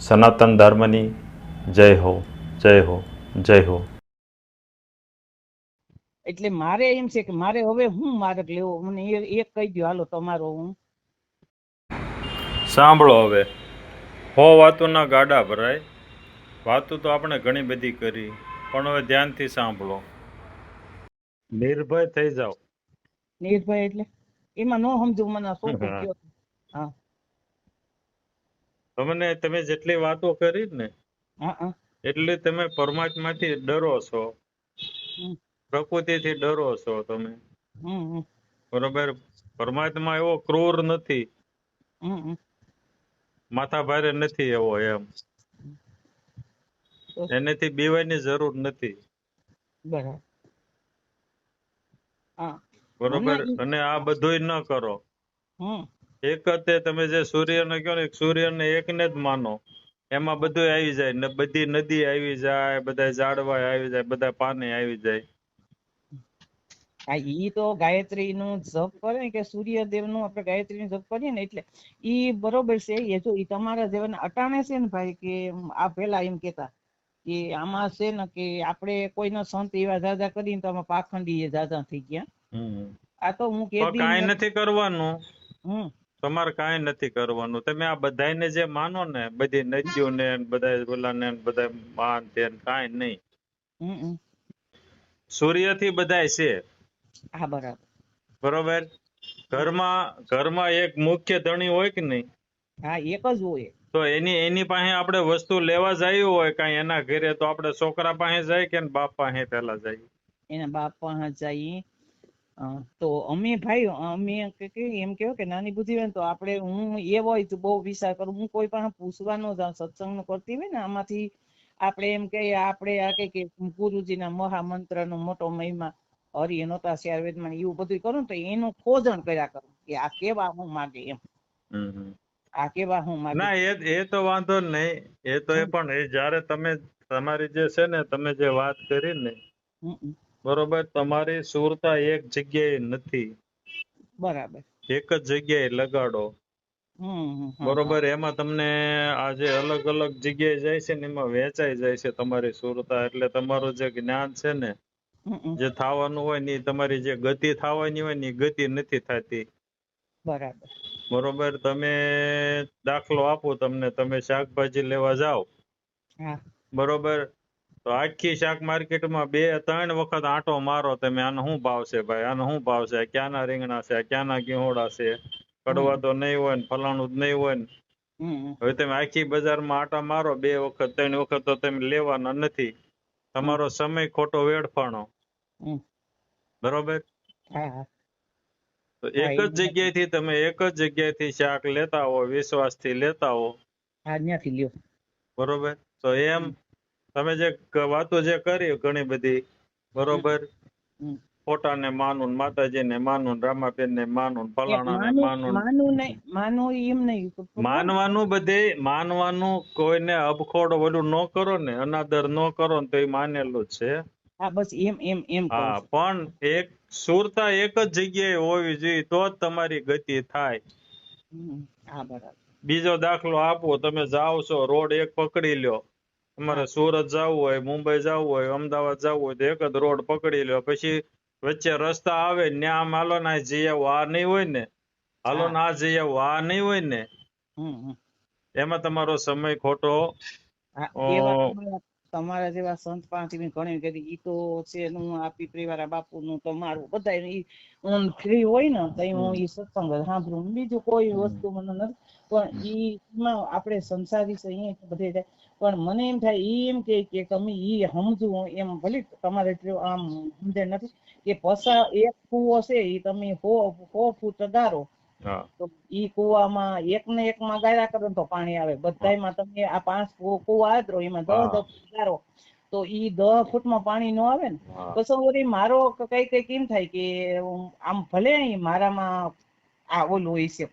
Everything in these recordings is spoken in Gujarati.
સનાતન ધર્મની જય હો, જય હો, જય હો. એટલે મારે એમ છે કે મારે હવે હું માર્ગ લેવો, મને એક કહી દો હાલો તમારો. હું સાંભળો હવે, હો વાતોના ગાડા ભરાય. વાતો તો આપણે ઘણી બધી કરી, પણ હવે ધ્યાનથી સાંભળો. નિર્ભય થઈ જાઓ. નિર્ભય એટલે એમાં ન સમજુ, મને સોટું કયો. હા તમે જેટલી વાતો કરી ને હા હા એટલે તમે પરમાત્માથી ડરો છો, હમ પ્રકૃતિથી ડરો છો તમે. હમ બરોબર. પરમાત્મા એવો ક્રૂર નથી, હમ માથા ભારે નથી એવો એમ. એનેથી બીવાની જરૂર નથી. બરાબર. હા બરોબર. અને આ બધુંય ન કરો. એક જ તમે જે સૂર્યને કહો ને, સૂર્યને એકને જ માનો, એમાં બધું આવી જાય ને, બધી નદી આવી જાય, બધા ઝાડવા આવી જાય, બધા પાને આવી જાય. હા ઈ તો ગાયત્રી નું જપ કરે ને, કે સૂર્યદેવ નું આપણે ગાયત્રી નું જપ કરીએ ને, એટલે ઈ બરોબર છે. એ જો ઈ તમારા જેવાને અટાણે છે ને ભાઈ, કે આ પેલા એમ કેતા કે આમાં છે ને કે આપણે કોઈનો સંત એવા જાજા કરીને તો આમાં પાખંડી એ જાજા થઈ ગયા. આ તો હું કાંઈ નથી કરવાનું. હમ તમારે કાંઈ નથી કરવાનું. તમે આ બધાને જે માનો ને, બધી નદીઓને, બધા ઓલાને, બધા માન તે કાંઈ નહીં. સૂર્યથી બધાય છે. હા બરાબર. બરોબર. ઘરમાં એક મુખ્ય ધણી હોય કે નહીં? હા એક જ હોય. તો એની પાસે આપણે વસ્તુ લેવા જવી હોય કાંઈ એના ઘરે, તો આપણે છોકરા પાસે જાય કે બાપ પાસે પેલા જાય? એના બાપ પાસે જઈએ. તો અમે ભાઈ અમે એમ કેવો કે નાની બુદ્ધિ હોય ને, તો આપણે હું એ હોય તો બહુ વિચાર કરું. હું કોઈ પાસે પૂછવાનો સત્સંગ નું કરતી હોય ને, આમાંથી આપણે એમ કે આપણે આ કે ગુરુજીના મહામંત્ર નો મોટો મહિમા, હરિ નોતા વેદમાં એવું બધું કરું ને, તો એનું ખોજણ કર્યા કરું કે આ કેવા હું માગે એમ. આ કેવા હું માગે. ના એ તો વાંધો નહીં. એ તો એ પણ જયારે તમે તમારી જે છે ને, તમે જે વાત કરી ને, બરોબર, તમારી સુરતા એક જગ્યાએ નથી. બરાબર. એક જ જગ્યાએ લગાડો. બરોબર. એમાં તમને આજે અલગ અલગ જગ્યાએ જાય છે ને, એમાં વેચાઈ જાય છે તમારી સુરતા. એટલે તમારું જે જ્ઞાન છે ને, જે થવાનું હોય ને, તમારી જે ગતિ થવાની હોય ને, એ ગતિ નથી થતી. બરાબર. બરોબર. તમે દાખલો આપો તમને, તમે શાકભાજી લેવા જાઓ, બરોબર, તો આખી શાક માર્કેટમાં 2-3 વખત આંટો મારો તમે. આનો શું ભાવ છે ભાઈ? આનો શું ભાવ છે? ક્યાંના રીંગણા છે? ક્યાંના ઘીહોડા છે? કડવા તો નહીં હોય ને, ફલાણું જ નહીં હોય ને. હવે તમે આખી બજારમાં આટા મારો 2 વખત 3 વખત, તો તમે લેવાના નથી. તમારો સમય ખોટો વેડફાણો. બરોબર. તો એક જ જગ્યાએથી તમે એક જ જગ્યાએથી શાક લેતા હો, વિશ્વાસથી લેતા હો, ત્યાંથી લ્યો. બરોબર. તો એમ તમે જે વાતો જે કરી ઘણી બધી, બરોબર, ફોટાને માનું, માતાજીને માનું, રામાબેનને માનું, ફલાણાને માનું. માનું એમ નહીં. માનવાનું કોઈને અબખોડ ઓલું ન કરો ને, અનાદર ન કરો ને, તો એ માનેલું જ છે. હા બસ એમ હા, પણ એક સુરતા એક જ જગ્યાએ હોવી જોઈએ, તો જ તમારી ગતિ થાય. હા બરાબર. બીજો દાખલો આપો. તમે જાઓ છો, રોડ એક પકડી લ્યો. તમારે સુરત જવું હોય, મુંબઈ જવું હોય, અમદાવાદ જવું હોય, તો એક જ રોડ પકડી લ્યો. પછી વચ્ચે રસ્તા આવે ને, આમ હાલો ને જઈ આવો, આ નહીં હોય ને, હાલો ને આ જઈ આવો, આ નહીં હોય ને, એમાં તમારો સમય ખોટો. તમારા જેવા સંત પાસેથી ઘણી કરી. ઈ તો છે હું આ પીપળી વાળા બાપુ નું તમારું બધા ફ્રી હોય ને, તો હું ઈ સત્સંગ સાંભળું. બીજું કોઈ વસ્તુ મને નથી. પણ ઈમાં આપણે સંસારી છે અહીંયા બધે. પણ મને એમ થાય, ઈ એમ કે તમે ઈ સમજવું એમ, ભલે તમારે આમ સમજે નથી કે પસા એક કૂવો છે, ઈ તમે 100 ફૂટ ગારો, તો ઈ કુવામાં એક ને એક માં ગાળ્યા કરો તો પાણી આવે. બધાયમાં તમે આ 5 કુવા આદરો, એમાં 10 ગારો, તો ઈ 10 ફૂટમાં પાણી ન આવે ને. પછી વળી મારો કઈ કેમ થાય કે આમ ભલે મારામાં આ ઓલું હોય છે,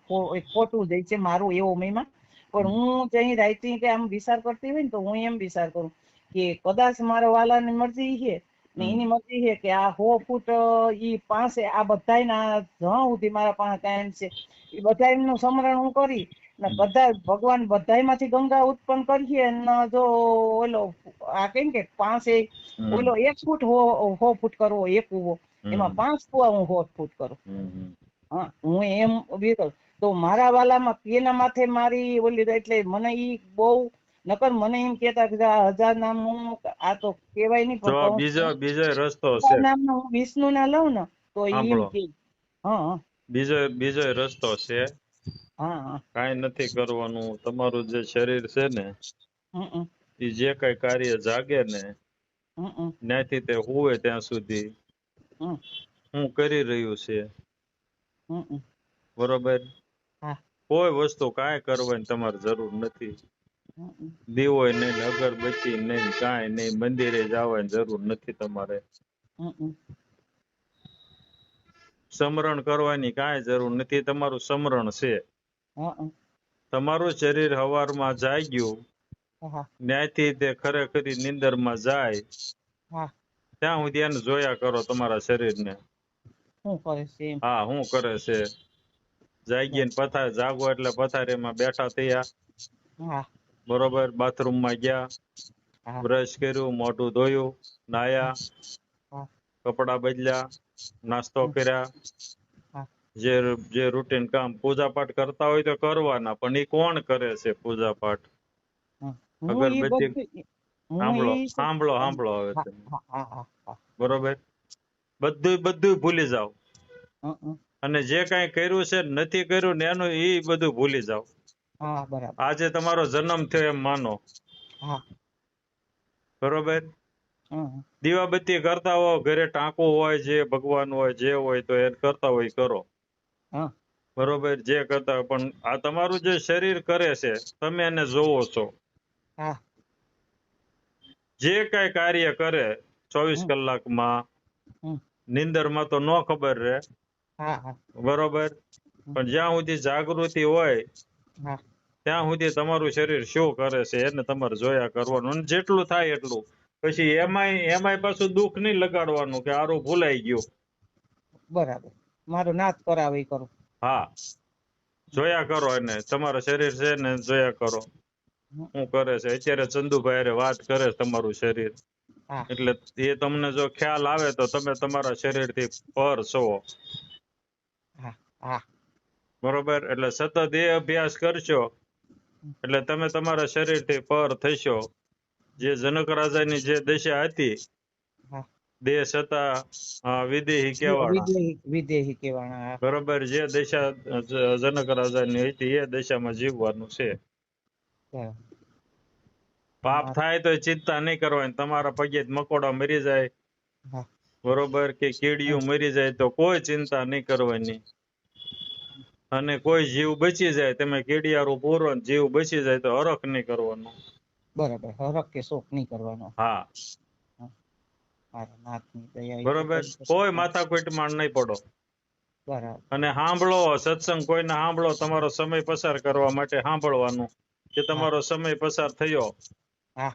ખોટું જાય છે મારું એવો મહિમા, પણ હું જઈ રાઈતી કે આમ વિચાર કરતી હોય ને, તો હું એમ વિચાર કરું કે કદાચ મારા વાલાની મરજી છે ને, એની મરજી છે કે આ 100 ફૂટ ઈ પાસે આ બધાયના જ્યાં સુધી મારા પાસે કાયમ છે, એ બધા એમનું સમરણ હું કરી ને બધા ભગવાન બધાયમાંથી ગંગા ઉત્પન્ન કરીએ ને જો ઓલો આ કેમ કે 5 ઓલો 1 ફૂટ 100 ફૂટ કરવો એક કૂવો એમાં 5 કૂવા હું 100 ફૂટ કરું. હા હું એમ ઉભી કરું તો મારા વાલામાં એના માથે મારી ઓલી એટલે મને ઈ બહુ નકર મને એમ કેતા કે 1000 નામનું આ તો કેવાય નહીં પણ બીજો રસ્તો છે નામનું હું વિષ્ણુ ના લઉં ને તો એમ કે હા બીજો રસ્તો છે. હા કાંઈ નથી કરવાનું. તમારું જે શરીર છે ને એ જે કઈ કાર્ય જાગે ને ત્યાંથી તે હુવે ત્યાં સુધી હું કરી રહ્યું છે બરોબર. કોઈ વસ્તુ કાંઈ કરવાની તમારે જરૂર નથી. દીવો નહીં, અગરબત્તી નહીં, કાંઈ નહીં, મંદિરે જવાની જરૂર નથી તમારે. સમરણ કરવાની કાંઈ જરૂર નથી. તમારું સમરણ છે. તમારું શરીર હવારમાં જાગ્યું ત્યાંથી તે ખરેખરી નિંદરમાં જાય ત્યાં સુધી એને જોયા કરો તમારા શરીરને. હા શું કરે છે. જાગીને જાગો એટલે પથારીમાં બેઠા થયા બરોબર. બાથરૂમમાં ગયા, બ્રશ કર્યું, મોઢું ધોયું, નાયા, કપડા બદલ્યા, નાસ્તો કર્યા, જે રૂટીન કામ પૂજા પાઠ કરતા હોય તો કરવાના. પણ એ કોણ કરે છે પૂજા પાઠ? અગરબત્તી સાંભળો હવે બરોબર. બધું ભૂલી જાવ અને જે કઈ કર્યું છે નથી કર્યું ને એનું એ બધું ભૂલી જાવ. આજે તમારો જન્મ થયો એમ માનો બરોબર. દીવાબત્તી કરતા હો, ઘરે ટાંકું હોય, જે ભગવાન હોય જે હોય તો એ કરતા હોય કરો બરોબર. જે કરતા હોય પણ આ તમારું જે શરીર કરે છે તમે એને જોવો છો. જે કઈ કાર્ય કરે 24 કલાકમાં નિંદરમાં તો નો ખબર રહે બરોબર. પણ જ્યાં સુધી જાગૃતિ હોય ત્યાં સુધી તમારું શરીર શું કરે છે એને તમારે જોયા કરવાનું. અને જેટલું થાય એટલું. પછી એમાંય પાછું દુઃખ નહીં લગાડવાનું કે આરું ભૂલાઈ ગયું. બરાબર. મારું નાથ કરાવે કરું. હા જોયા કરો એને. તમારું શરીર છે ને જોયા કરો શું કરે છે. અત્યારે ચંદુભાઈ હારે વાત કરે તમારું શરીર એટલે એ તમને જો ખ્યાલ આવે તો તમે તમારા શરીર થી પર છો બરોબર. એટલે સતત એ અભ્યાસ કરશો એટલે તમે તમારા શરીર થી પર થશો. જે જનક રાજાની જે દશા હતી દેહ છતાં વિદેહી કહેવાના બરોબર. જે દશા જનક રાજાની હતી એ દશામાં જીવવાનું છે. પાપ થાય તો ચિંતા નહીં કરવાની. તમારા પગે મકોડા મરી જાય બરોબર કે કીડીયું મરી જાય તો કોઈ ચિંતા નહીં કરવાની. અને કોઈ જીવ બચી જાય, તમે કીડિયારું પૂરો જીવ બચી જાય તો હરખ નહીં કરવાનો. બરાબર. હરખ કે શોક નહીં કરવાનો. હા બરોબર. કોઈ માથાકૂટમાં નહીં પડો. બરાબર. અને સાંભળો સત્સંગ કોઈને સાંભળો. તમારો સમય પસાર કરવા માટે સાંભળવાનું કે તમારો સમય પસાર થયો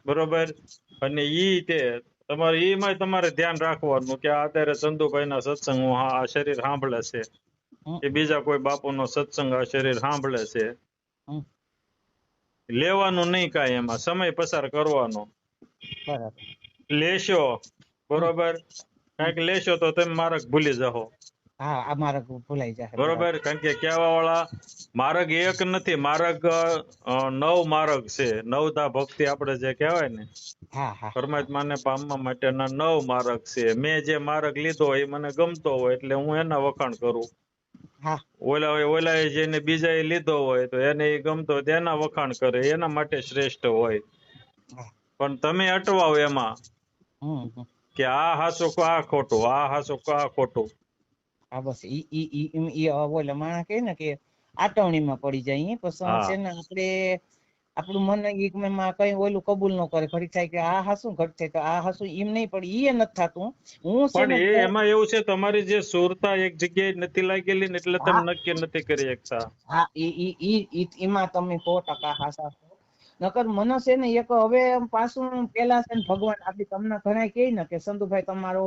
બરોબર. અને ઈ તે તમારે ઈમાં તમારે ધ્યાન રાખવાનું કે અત્યારે ચંદુભાઈ ના સત્સંગ આ શરીર સાંભળે છે કે બીજા કોઈ બાપુ નો સત્સંગ આ શરીર સાંભળે છે. લેવાનું નહીં કાંઈ એમાં. સમય પસાર કરવાનો. લેશો બરોબર. કઈક લેશો તો તમે માર્ગ ભૂલી જાઓ. માર્ગ ભૂલાઈ જાય બરોબર. કારણ કે કહેવા વાળા માર્ગ એક નથી, માર્ગ 9 માર્ગ છે. 9ધા ભક્તિ આપણે જે કહેવાય ને પરમાત્માને પામવા માટેના 9 માર્ગ છે. મેં જે માર્ગ લીધો એ મને ગમતો હોય એટલે હું એના વખાણ કરું. ઓલા જેને બીજા લીધો હોય તો એને એ ગમતો હોય એના વખાણ કરે, એના માટે શ્રેષ્ઠ હોય. પણ તમે અટવાઓ એમાં કે આ હાસું આ ખોટું, આ હાસું આ ખોટું. બસ ઈ ઓલા માણસ કહે ને કે આટવણીમાં પડી જાય. પછી છે ને આપણે આપણું મન એકમાં કઈ ઓલું કબૂલ ન કરે. ઘડી થાય કે આ હાસું, ઘટ થાય તો આ હાસું. એમ નહીં પડી એ નથી થતું. હું પણ એમાં એવું છે તમારી જે સુરતા એક જગ્યાએ નથી લાગેલી ને એટલે તમે નક્કી નથી કરી શકતા. હા એમાં તમે 100% હાસા. નકર મને છે ને એક હવે પાછું પેલા છે ને ભગવાન આપડી તમને ઘણા કહે ને કે સંતુભાઈ તમારો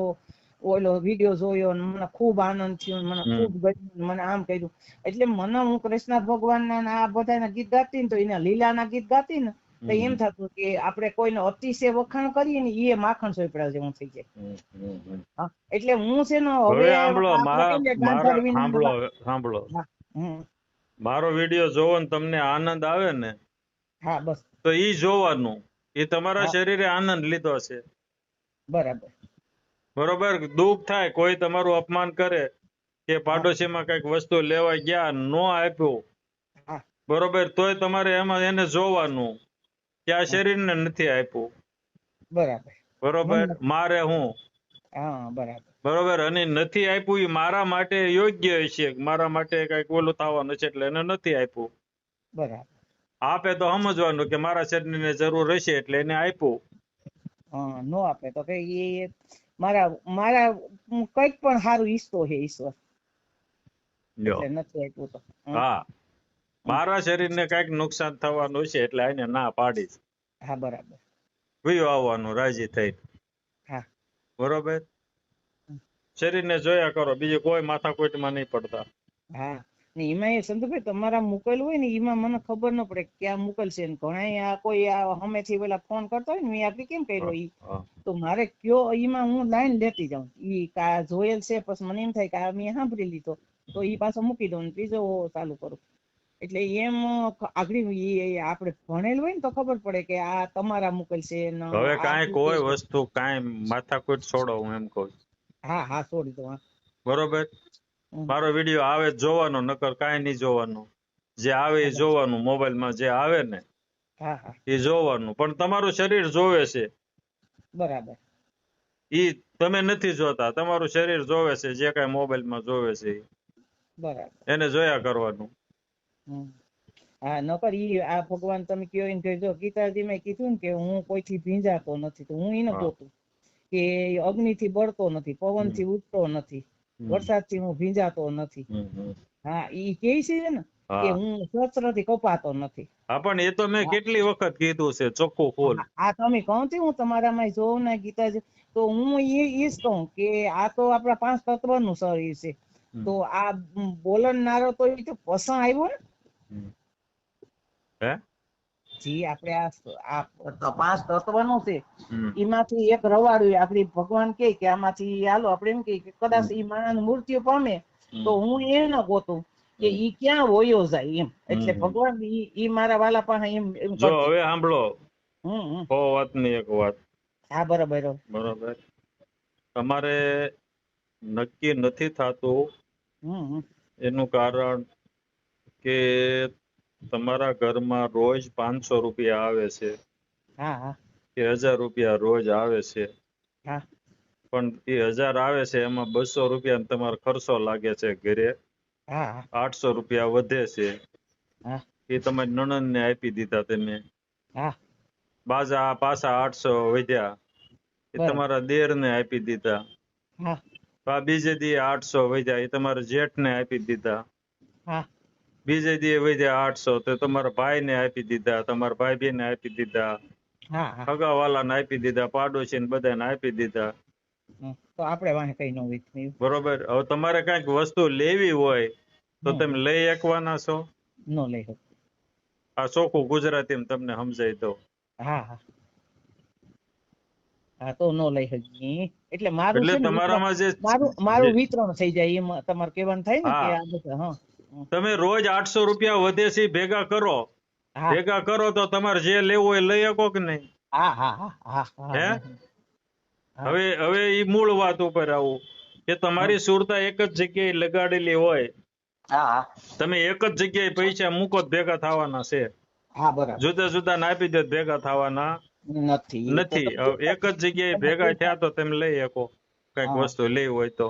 ઓલો વિડીયો જોયો ને મને ખૂબ આનંદ થયો, મને ખૂબ ગમ્યું, મને આમ કર્યું. એટલે મને હું કૃષ્ણ ભગવાનના આ બધાના ગીત ગાતી ને તો એના લીલાના ગીત ગાતી ને તો એમ થતું કે આપણે કોઈને અતિશય વખાણ કરીએ ને એ માખણ સોપડા જેવું થઈ જાય. એટલે હું છે ને હવે સાંભળો, મારો વિડીયો જોવો ને તમને આનંદ આવે ને, હા બસ તો ઈ જોવાનું, એ તમારા શરીરે આનંદ લીધો છે. બરાબર બરોબર. દુઃખ થાય, કોઈ તમારું અપમાન કરે કે પાડોશીમાં કઈક વસ્તુ લેવા ગયા નો આપ્યું, બરોબર, તોય તમારે એમાં એને જોવાનું કે આ શરીરને નથી આપ્યું. બરાબર બરોબર. મારે હું બરોબર, અને નથી આપ્યું એ મારા માટે યોગ્ય છે, મારા માટે કઈક ઓલું થવાનું છે એટલે એને નથી આપ્યું. બરાબર. આપે તો સમજવાનું કે મારા શરીરને જરૂર હશે એટલે એને આપ્યું. નો આપે તો કે એ મારા કઈક પણ સારું ઈચ્છતો છે ઈશ્વર, એટલે નથી આપ્યું તો. હા, મારા શરીરને કઈક નુકસાન થવાનું છે એટલે એને ના પાડીશ. હા બરાબર. વયું આવવાનું રાજી થઈ. હા બરોબર. શરીરને જોયા કરો, બીજું કોઈ માથાકૂટમાં નહીં પડતા. હા, ને એમાં એ સંતુભાઈ તમારા મુકેલ હોય ને એમાં મને ખબર ન પડે ક્યાં મુકેલ છે. ઘણા કોઈ હમેથી પેલા ફોન કરતો હોય ને મેં આપડે કેમ કર્યો ઈ, તો મારે કયો એમાં હું લાઈન લેતી જાઉં. ઈ જોયેલ છે પછી મને એમ થાય કે આ મેં સાંભળી લીધો તો ઈ પાછો મૂકી દઉં ને બીજો ચાલુ કરું. એટલે એમ આગળ આપણે ભણેલ હોય ને તો ખબર પડે કે આ તમારા મુકેલ છે. હવે કાંઈ કોઈ વસ્તુ કાંઈ માથાકૂટ છોડો, હું એમ કહું. હા હા છોડી દો. બરોબર. મારો વિડીયો આવે જોવાનો, નકર કાંઈ નહીં જોવાનું. જે આવે એ જોવાનું, મોબાઈલમાં જે આવે ને એ જોવાનું, પણ તમારું શરીર જોવે છે. બરાબર. ઈ તમે નથી જોતા, તમારું શરીર જોવે છે, જે કાંઈ મોબાઈલમાં જોવે છે બરાબર, એને જોયા કરવાનું. હા નકર ઈ આ ભગવાન તમે કયો એને કહેજો, ગીતાજી મેં કીધું ને કે હું કોઈથી ભીંજાતો નથી, તો હું એને ગોતું કે અગ્નિથી બળતો નથી, પવનથી ઉડતો નથી, વરસાદથી હું ભીંજાતો નથી. હા ઈ કે છે ને કે હું શસ્ત્રથી કપાતો નથી. હા પણ એ તો મેં કેટલી વખત કીધું છે ચોખ્ખું ખોલ. આ તમે કહું છું હું તમારામાં જોઉં ને ગીતાજી, તો હું એ જ કહું કે આ તો આપણા 5 તત્વનું શરીર છે. તો આ બોલનારો તો એ તો પસણ આવ્યો ને. જી આપણે આ 5 તત્વનું છે એમાંથી એક રવાડું આપડી ભગવાન કે આમાંથી હાલો આપણે એમ કે કદાચ ઈ માણસ મૃત્યુ પામે તો હું એ ન ગોતું કે ઈ ક્યાં વયો જાય એમ. એટલે ભગવાન ઈ મારા વાલા પાસે એમ જો. હવે સાંભળો વાતની એક વાત. હા બરાબર. બરાબર. તમારે નક્કી નથી થતું એનું કારણ કે તમારા ઘરમાં રોજ 500 રૂપિયા આવે છે કે 1000 રૂપિયા રોજ આવે છે, પણ એ 1000 આવે છે એમાં 200 રૂપિયા તમારો ખર્ચો લાગે છે ઘરે, 800 રૂપિયા વધે છે એ તમારી નણંદ ને આપી દીધા તમે, પાછા 800 વધ્યા એ તમારા દેર ને આપી દીધા, બીજે દી 800 વધ્યા એ તમારા જેઠ ને આપી દીધા, બીજે દી વધ્યા 800 તો તમારા ભાઈ ને આપી દીધા, તમારા ભાઈ ને આપી દીધા, સગાવાલા ને આપી દીધા, પાડોશી ને બધાને આપી દીધા. તો આપણે વાંહે કઈ ન હોય. બરોબર. હવે તમારે કઈક વસ્તુ લેવી હોય તો તમે લઈ શકવાના છો? ન લઈ શકો. આ ચોખ્ખું ગુજરાતીમાં તમને સમજાય તો. હા તો ન લઈ શકીએ. એટલે મારું છે ને મારું વિતરણ થઈ જાય એમ તમારે કહેવાનું થાય ને કે આ બધા. તમે રોજ 800 રૂપિયા વધે છે ભેગા કરો તો તમારે જે લેવું હોય લઈ શકો કે નહીં? હવે ઈ મૂળ વાત ઉપર આવું કે તમારી સુરતા એક જ જગ્યાએ લગાડેલી હોય, તમે એક જ જગ્યાએ પૈસા મૂકો ભેગા થવાના છે, જુદા જુદા નાપી દો ભેગા થવાના નથી. એક જ જગ્યાએ ભેગા થયા તો તમે લઈ શકો કઈક વસ્તુ લેવી હોય તો.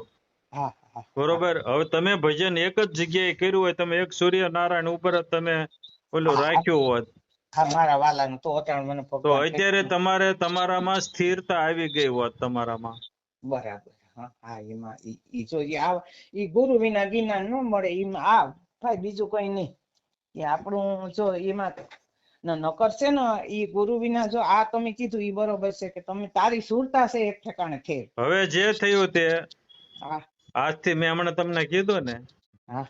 બરોબર. હવે તમે ભજન એક જ જગ્યાએ કર્યું હોય, તમે એક સૂર્યનારાયણ ઉપર જ તમે ઓલું રાખ્યું હોત તો અત્યારે તમારે તમારામાં સ્થિરતા આવી ગઈ હોત તમારામાં. બરાબર. હા એમાં ઈ ગુરુ વિના જ્ઞાન ન મળે. એમાં થાય બીજું કઈ નહીં. આપણું જો એમાં નકર છે ને ઈ ગુરુ વિના જો આ તમે કીધું ઈ બરોબર છે કે તમે તારી સુરતા છે એક ઠેકાણે ઠેર. હવે જે થયું તે હા આજથી મેં હમણાં તમને કીધું ને, હા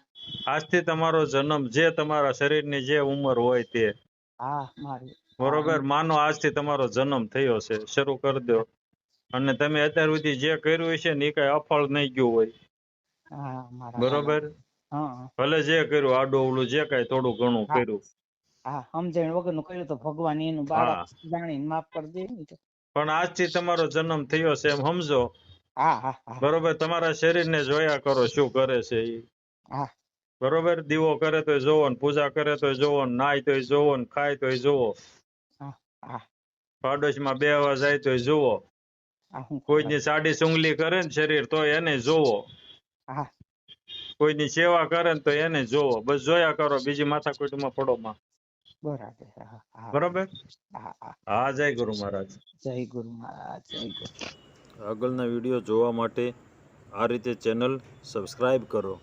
આજથી તમારો જન્મ જે તમારા શરીરની જે ઉંમર હોય તે હા મારી બરોબર, માનો આજથી તમારો જન્મ થયો છે, શરૂ કરી દો. અને તમે અત્યાર સુધી જે કર્યું છે ને એ કઈ અફળ નહીં ગયું હોય, હા મારા બરોબર. હા ભલે જે કર્યું આડું અવળું જે કઈ થોડું ઘણું હા કર્યું, હા સમજણ વગરનું કર્યું તો ભગવાન એનું બાળક હા, જાણીને માફ કરી દે ને તો. પણ આજથી તમારો જન્મ થયો છે એમ સમજો. હા હા હા બરોબર, તમારા શરીરને જોયા કરો શું કરે છે ઈ. હા બરોબર, દીવો કરે તોય જોવો ને, પૂજા કરે તોય જોવો ને, નાય તોય જોવો ને, ખાય તોય જોવો, હા હા પાડોશમાં બેહવા જાય તોય જોવો, હા હું કોઈની સાડી સુંગલી કરે ને શરીર તો એને જોવો, હા કોઈની સેવા કરે ને તો એને જોવો. બસ જોયા કરો, બીજી માથાકૂટમાં પડો માં. બરાબર હા હા બરોબર. હા હા હા, જય ગુરુ મહારાજ. જય ગુરુ મહારાજ, જય ગુરુ. આગળના વિડીયો જોવા માટે આ રીતે ચેનલ સબસ્ક્રાઇબ કરો.